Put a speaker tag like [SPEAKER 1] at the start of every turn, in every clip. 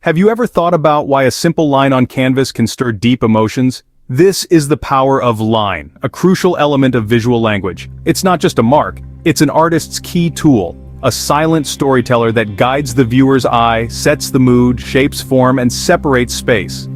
[SPEAKER 1] Have you ever thought about why a simple line on canvas can stir deep emotions? This is the power of line, a crucial element of visual language. It's not just a mark, it's an artist's key tool, a silent storyteller that guides the viewer's eye, sets the mood, shapes form, and separates space.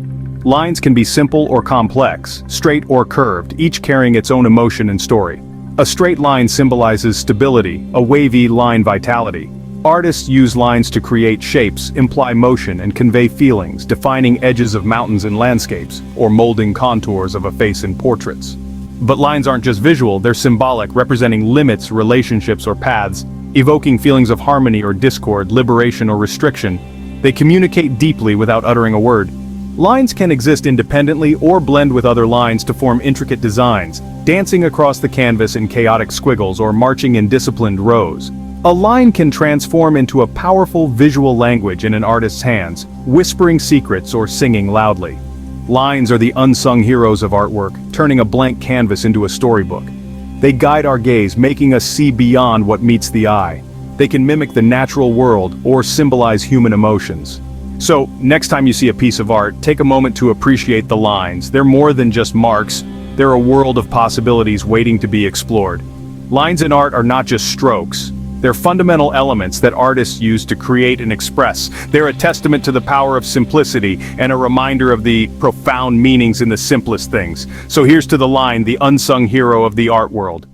[SPEAKER 1] Lines can be simple or complex, straight or curved, each carrying its own emotion and story. A straight line symbolizes stability, a wavy line vitality. Artists use lines to create shapes, imply motion, and convey feelings, defining edges of mountains in landscapes, or molding contours of a face in portraits. But lines aren't just visual, they're symbolic, representing limits, relationships, or paths, evoking feelings of harmony or discord, liberation or restriction. They communicate deeply without uttering a word. Lines can exist independently or blend with other lines to form intricate designs, dancing across the canvas in chaotic squiggles or marching in disciplined rows. A line can transform into a powerful visual language in an artist's hands, whispering secrets or singing loudly. Lines are the unsung heroes of artwork, turning a blank canvas into a storybook. They guide our gaze, making us see beyond what meets the eye. They can mimic the natural world or symbolize human emotions. So, next time you see a piece of art, take a moment to appreciate the lines. They're more than just marks, they're a world of possibilities waiting to be explored. Lines in art are not just strokes. They're fundamental elements that artists use to create and express. They're a testament to the power of simplicity and a reminder of the profound meanings in the simplest things. So here's to the line, the unsung hero of the art world.